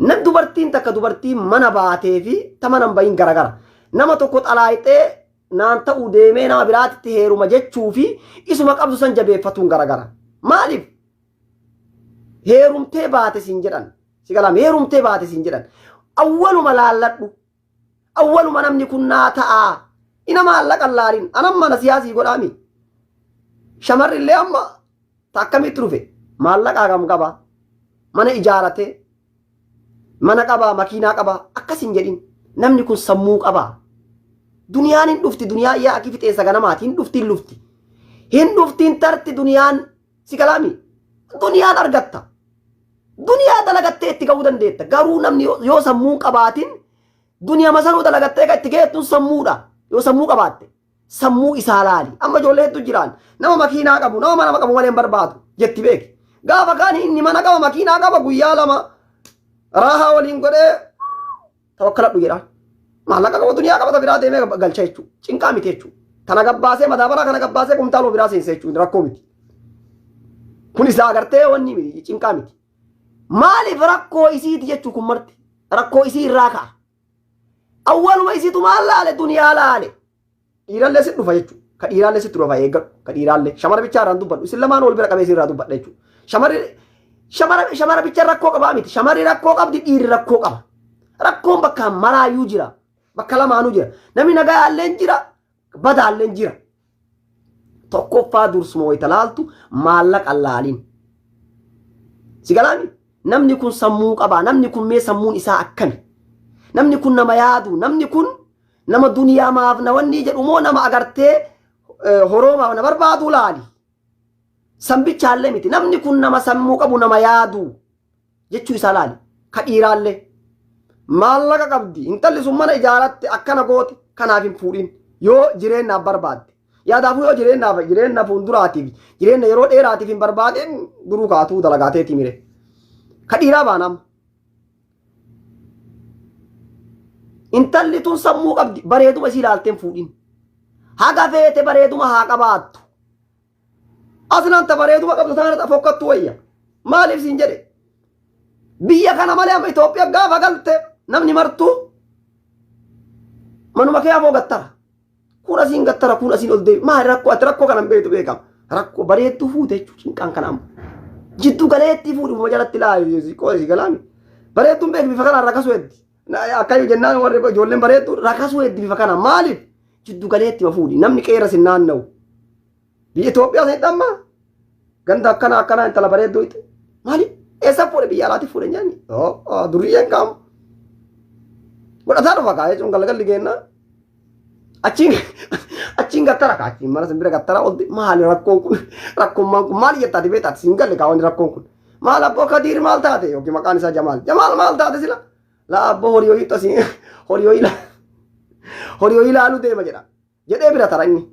Nam dubartiin takka dubartii mana baatee fi ta mana hin bahin garagara. Nama tokko xalaayixee naan ta'uu deemee nama biraatitti heeruma jechuu fi isuma qabdu san jabeeffatuun garagara. Maaliif? Heerumtee baate siin jedhan. Si galame heerumtee baate siin jedhan. Awwaluma laalladhu. Awwaluma namni kun naa ta'aa. Ina maallaqan laaliin. Anan mana siyaasii godhaami. Shamarri illee amma ta akkamitti dhufe maallaqaa kam qaba. Mana ijaaratee. Mana qabaa makiinaa qabaa akkasin jedhin namni kun sammuu qabaa. Duniyaan hin dhufti duniyaa yaa akki fixeensa ganamaati hin dhufti hin lufti. Hin dhuftiin tarti duniyaan si galaami. Duniyaan argatta. Duniyaa dalagattee itti ga'uu dandeetta. Garuu namni yoo sammuu qabaatin duniyaa masaluu dalagattee itti geettuun sammuudha. Yoo sammuu qabaatte sammuu isaa laali. Amma ijoollee hedduu jiraan nama makiinaa qabu nama mana qabu malee hin barbaadu jetti beeki. Gaafa kaan inni mana qaba makiinaa qaba guyyaa lama. Raahaa waliin godhee tawakkaladhu jedha. Maallaqa qaba duniyaa qaba biraa deemee galcha jechuudha. Cinqaa miti jechuudha. Tana gabbaasee madaabara kana gabbaasee kumtaaloo biraa seensa jechuudha rakkoo miti. Kun isaa agartee wanni miti cinqaa miti. Maaliif rakkoo isiiti jechuu kun marti? Rakkoo isii irraa ka'a. Awwaluma isiitu maal laale duniyaa laale. Dhiirallee sitti dhufa jechuudha. Ka dhiiraallee sitti dhufa eeggadhu. Ka dhiiraallee shamara bichaa irraan dubbadhu. Isin lamaan wal bira qabee irraa dubbadha jechuudha. Shamara bicha rakkoo qabaa miti. Shamarri rakkoo qabdi dhiirri rakkoo qaba. Rakkoon bakka maraayyuu jira. Bakka lamaanuu jira. Namni nagayaalleen jira. Badaalleen jira. Tokkoffaa dursuma wayita laaltu maallaqa laaliin. Si galaami? Namni kun sammuu qabaa. Namni kun mee sammuun isaa akkami? Namni kun nama yaadu. Namni kun nama duniyaa maaf na wanni jedhu moo nama agartee horoomaaf na barbaadu laali. Sambichaallee miti namni kun nama sammuu qabu nama yaadu jechuu isaa laali. Ka dhiiraallee maallaqa qabdi intalli sun mana ijaaratte akkana goote kanaaf hin fuudhin yoo jireenyaaf barbaadde yaadaafuu yoo jireenya fuulduraatiif jireenya yeroo dheeraatiif hin barbaadeen duruu kaatuu dalagaateeti mire. Ka dhiiraa baanam intalli tun sammuu qabdi bareeduma isii ilaalteen fuudhin haga feete bareeduma haa qabaattu. Asnaan bareeduma qabdu taanata fokkattu wayya. Maaliif siin jedhe? Biyya kana malee amma Itoophiyaa gaafa galte namni martuu manuma kee afoo gattara. Kun asiin gattara kun asiin ol deebi. Maali rakkoo ati rakkoo kana hin beektu beekama. Rakkoo bareedduu fuute jechuudha cinqaan kana amma. Jiddu galeetti fuudhi uma jalatti laayi qoisi galaami. Bareedduun beeku bifa kanaan rakkasuu heddi. Akka jennaan warri ijoolleen bareedduu rakkasuu heddi bifa kanaan maaliif? Jiddu galeetti ma fuudhi namni qeera sin naanna'u. Biyya Itoophiyaa san hidhamma ganda akkana intala bareedduu itti maali eessa fuudhe biyya alaatti fuudhe nyaanni duriyyeen qaama godhataa dhufa kaa jechuun galgalli geenna achiin gattara kaa achiin mana sin bira gattara olti maali rakkoon kun maali jettaati beektaati sin galle kaa wanni rakkoon kun maal abboo Kadiir maal taate yookiin maqaan isaa Jamaal maal taate sila la abboo horiyoo hiixasi horiyoo ilaaluu deema jedhee bira tara inni.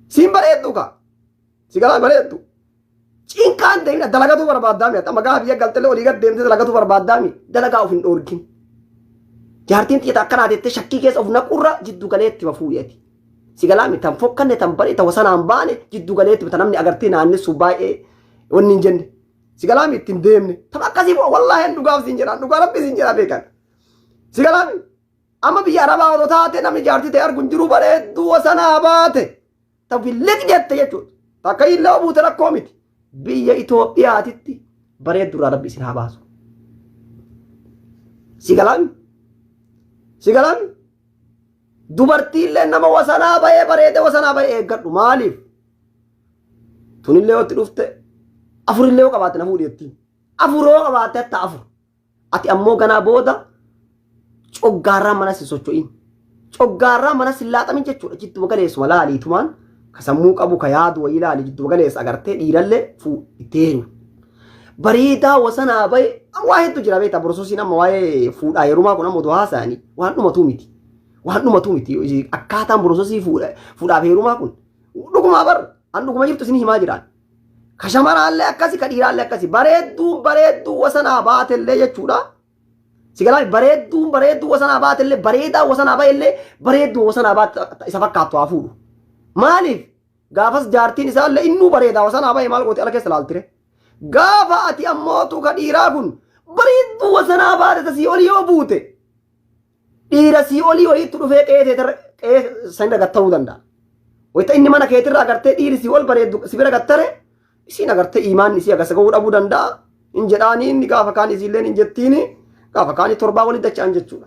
Siin bareeddu ka si galaa bareeddu cinqaan deemna dalagatu barbaaddaami amma gaafa biyya galtelee olii gad deemtee dalagatu barbaaddaami dalagaa of hin dhoorgin jaartiin xiyyeeta akkanaa teettee shakkii keessa of naqurra jiddu galeetti ma fuudheeti si galaa mi tan fokkanne tan baree tan wasanaan baane jiddu galeetti ta namni agartee naannessu baay'ee wanni hin jenne sigalaami ittiin deemne tapha akkasii wallaahi dhugaaf siin jedhaan dhugaa rabbi siin jedhaa beekan sigalaami amma biyya arabaa otoo taate namni jaartii ta'e arguun jiru bareedduu wasanaa baate tafilliq jette jechuudha takka illee buute rakkoo miti biyya Itoophiyaatitti bareeddurraa rabbi isin haa baasu sigalaami dubartiillee nama wasanaa bahee bareede wasanaa bahee eeggadhu maaliif tunillee yoo itti dhufte afurillee yoo qabaatte na fuudheettiin afuroo qabaatte hatta afur ati ammoo ganaa booda coggaarraa mana si socho'in coggaarraa mana si laaxamin jechuudha jidduma galeessuma laaliitumaan ka sammuu qabu ka yaadu wayii laali jidduma galeessa agartee dhiirallee fuudhiteeru bareedaa wasanaa bahe waa hedduu jira beektaa borososiin amma waa'ee fuudhaa yerumaa kun amma odoo haasa'anii waan dhumatuu miti akkaataan borososii fuudhaaf heerumaa kun dhugumaa bar an dhuguma jirtu isin himaa jiraan ka shamaraallee akkasi ka dhiiraallee akkasi bareedduu wasanaa baatellee jechuudha sigalaami bareedduu wasanaa baatellee bareedaa wasanaa bahellee bareedduu wasanaa baate isa fakkaattu haa fuudhu maaliif gaafas jaartiin isaallee innuu bareedaa wasanaa bahe maal goote ala keessa laaltire gaafa ati ammootu ka dhiiraa kun bareedduu wasanaa baate tasii olii yoo buute dhiira sii olii wayiitti dhufee qe'ee sani dagatta'uu danda'a wayita inni mana keetirraa agartee dhiiri sii ol bareeddu si bira gattare isiin agartee imaan isii agarsa ga'uu dhabuu danda'a hin jedhaanii inni gaafa kaan isiilleen hin jettiini gaafa kaanii torbaa waliin dacha'an jechuudha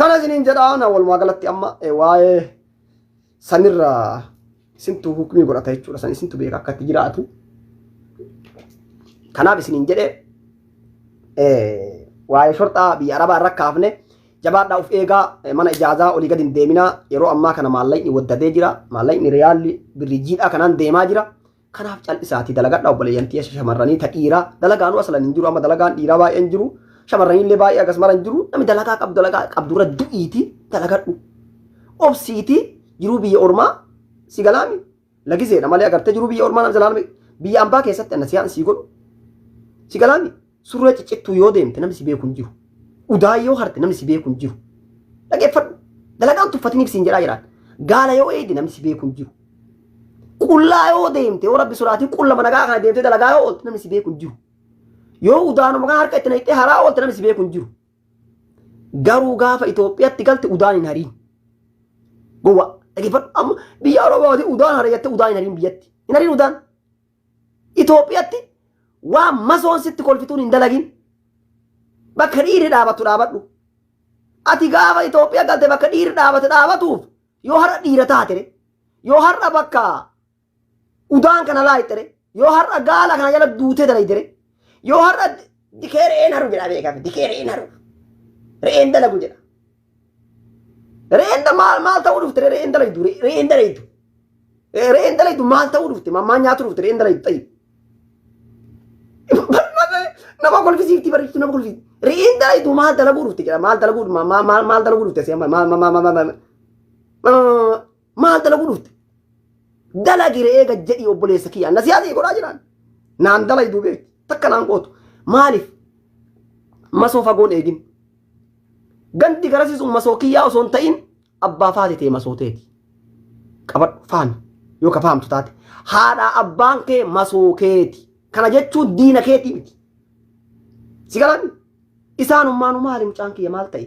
kana isin hin jedhaana walumaa galatti amma waa'ee sanirraa isintu hukumii godhata jechuudha san isintu beeka akka itti jiraatu kanaaf isin hin jedhe waa'ee shorxaa biyya arabaa irra kaafne jabaadhaa uf eegaa mana ijaazaa olii gadi hin deeminaa yeroo ammaa kana maallaqni waddadee jira maallaqni riyaalli birrijiidhaa kanaan deemaa jira kanaaf cal'isaatii dalagadhaa obboleeyyantii shamarranii ta dhiiraa dalagaanuu aslan hin jiru amma dalagaan dhiiraa baay'een jiru shamarraniillee baay'ee akkasumara hin jiru namni dalagaa qabdura du'iitii dalagadhu obsiitii jiruu biyya ormaa si galaami lagiseedha malee agartee jiruu biyya ormaa namni zalaami biyya ambaa keessatti anna siyaan sii godhu si galaami surree ciccittuu yoo deemte namni si beeku hin jiru udaa yoo harte namni si beeku hin jiru dhageeffadhu dalagaan tuffatiniif siin jedhaa jiraan gaala yoo eedi namni si beeku hin jiru qullaa yoo deemte yoo rabbi suraatii qullama nagaa kana deemte dalagaa yoo oolte namni si beeku hin jiru yoo udaanuma kan harka itti naqxee haraa oolte namni si beeku hin jiru garuu gaafa Itoophiyaatti galte udaan hin hariin gowwa dhageeffadhu amma biyya Oromooti udaan hara jettee udaan hin hariin biyyatti hin hariin udaan Itoophiyaatti waan masoon sitti kolfituun hin dalagin bakka dhiirri dhaabatu dhaabadhu ati gaafa Itoophiyaa galte bakka dhiirri dhaabate dhaabatuuf yoo har'a dhiira taatere yoo har'a bakka udaan kana laayittere yoo har'a gaala kana jala duutee dalaytere yoo har'a dikee re'een haru jedha beekaaf dikee re'een haru re'een dalagu jedha re'een maal ta'uu dhufte re'een dalaytu maal ta'uu dhufte mammaa nyaatu dhufte re'een dalaytu ta'i nama kolfisiifti bariiftu nama kolfisiifti re'een dalaytu maal dalaguu dhufte jedha maal dalaguu dhufte maal dalaguu dhufte dalagi re'ee gajjedhii obboleessa kiyyaa na siyaasii godhaa jiraan naan dalaytu beekti takka naan qootu maaliif masoo fagoon eegin gandi garasiisun masoo kiyyaa osoo hin ta'in abbaa faati ta'e masoo teeti qabadhu faami yoo ka fahamtu taate haadhaa abbaan kee masoo keeti kana jechuun diina keetii miti si galan isaanummaanu maali mucaan kiyya maal ta'e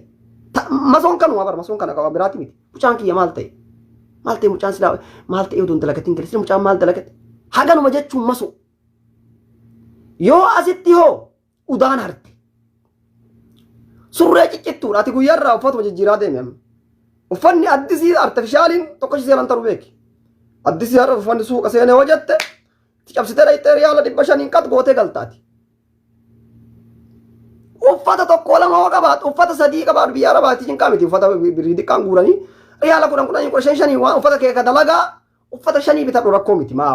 masoon kanuma bar masoon kana qaba biraati miti mucaan kiyya maal ta'e mucaan silaa maal ta'e oduun dalagatiin gale sila mucaan maal dalagate haganuma jechuun masoo yoo asitti hoo udaan harte surree ciccittuudha ati guyyaarraa uffatuma jijjiiraa deeme uffanni addisii artifishaaliin tokko seenan ta'uu beeki addisii har'a uffanni suuqa seenee hojjette cabsitee dhayxee riyaala 500 qat gootee galtaati uffata tokko lama hoo qabaatu uffata sadii qabaatu biyya arabaatti cinqaa miti uffata birrii xiqqaan guuranii riyaala 10 waan uffata kee ka dalagaa uffata 5 bitadhu rakkoo miti maa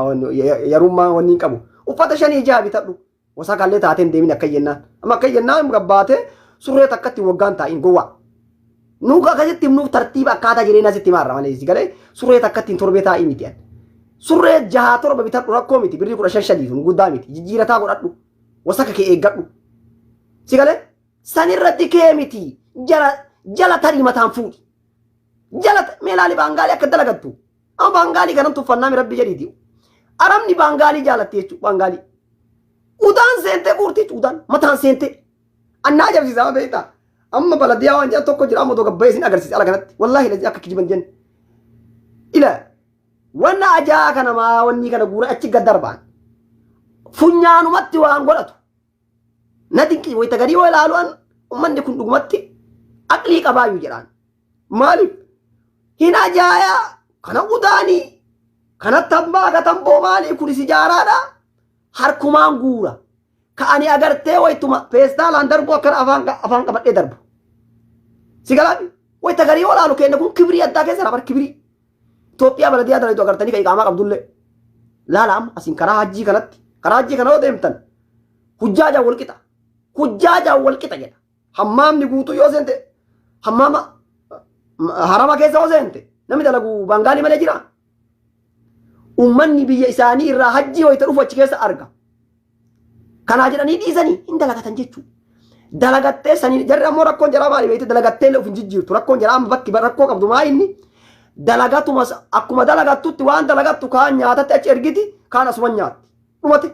yarummaa wanni qabu uffata 5 ijaa bitadhu wasa kallee taateen deemin akka jennaan amma akka jennaan gabbaate surree takkatti waggaan taa'in gowwa nuuka akkasitti nuuf tartiiba akkaataa jireenyaa sitti maarra malee si galee surree takkatti torbee taa'ii miti surree 6-7 bitadhu rakkoo miti birrii 15 sun guddaa miti jijjiirataa godhadhu wasaka kee eeggadhu si galee sanirratti kee miti jala tarii mataan fuudhi jala meelaali baangaalii akka dalagattu amma baangaalii kanan tuffannaa mi rabbi jedhiiti arabni baangaalii jaalatti jechuudha baangaalii udaan seentee quurtii udaan mataan seentee annaa jabsiisaa beektaa amma baladiyaa waan jedhan tokko jira amma tokko gabbee isin agarsiisa ala kanatti wallaahi lazi akka kijiban jenne ila wanna ajaa kana maa wanni kana guura achi gad darbaan funyaanumatti waan godhatu na dinqii wayita gadii waa ilaalu'an ummanni kun dhugumatti aqlii qabaayyuu jedhaan maaliif hin ajaayaa kana udaanii kana tambaa ka tamboo maalii kunis ijaaraadha harkumaan guura ka ani agartee waytuma feestaalaan darbu akkana afaan qabadhee darbu si galaafi wayita gadii waa ilaalu kenna kun kibrii addaa keessa rabar kibrii Itoophiyaa baladiyaa dalayitu agartanii ka iqaamaa qabdullee laala amma asiin karaa hajjii kanatti karaa hajjii kana yoo deemtan hujjaajaan wal qixa jedha hammaamni guutuu yoo seente hammaama harama keessa yoo seente namni dalagu bangaalii malee jira ummanni biyya isaanii irraa hajjii wayita dhufu achi keessa arga kanaa jedhanii dhiisanii hin dalagatan jechuudha dalagattee sanii jarri ammoo rakkoon jaraa maali beekte dalagattee illee of hin jijjiirtu rakkoon jaraa amma bakki rakkoo qabdu maa inni dalagatumas akkuma dalagattutti waan dalagattu kaan nyaatatti achi ergiti kaan asuma nyaatti dhumate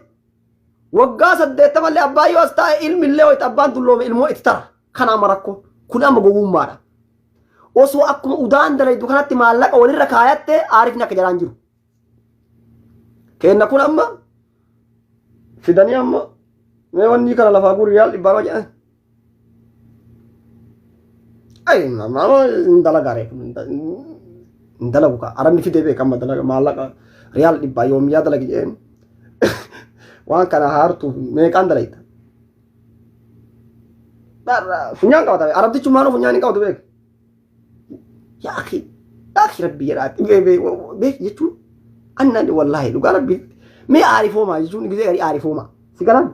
waggaa 80 mallee abbaa yoo as taa'e ilmillee wayita abbaan dulloome ilmoo itti tara kana amma rakkoon kun amma gowwummaadha osoo akkuma udaan dalaydu kanatti maallaqa walirra kaayattee aarifni akka jaraan jiru kenna kun amma fidanii amma mee wanni kana lafaa guri riyaal 100 jedhan ay mama dalagare dalagu ka arabni fide be kam dalaga malaqa real dibba yoomiyaa dalagi jeen waan kana hartu me kan dalayta barra funyaan qabata arabtichu maano funyaan qabatu be ya akhi rabbi yaraati be jechu annani wallahi duga rabbi me aarifoma jechuun gize gari aarifoma sigalan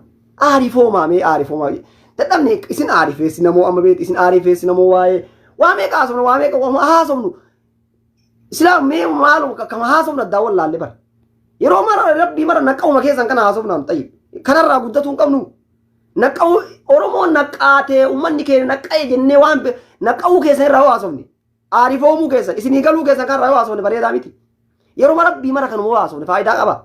aarifoma me aarifoma dadamne isin aarifeesi namoo amma beet isin aarifeesi namoo waaye waa me kaasumna waa me haasumnu islam me maalu kama haasumna daawal laalle bar yeroo mara rabbi mara naqawma keessan kana haasumna tayyib kanarraa guddatuun qabnu naqaw oromoo naqaatee ummanni keenya naqaye jennee waan naqawu keessan irraa haasumni aarifoomuu keessan isinii galuu keessan kan irraa haasumni bareedaa miti yeroo mara rabbi mara kanuma haasumni faayidaa qaba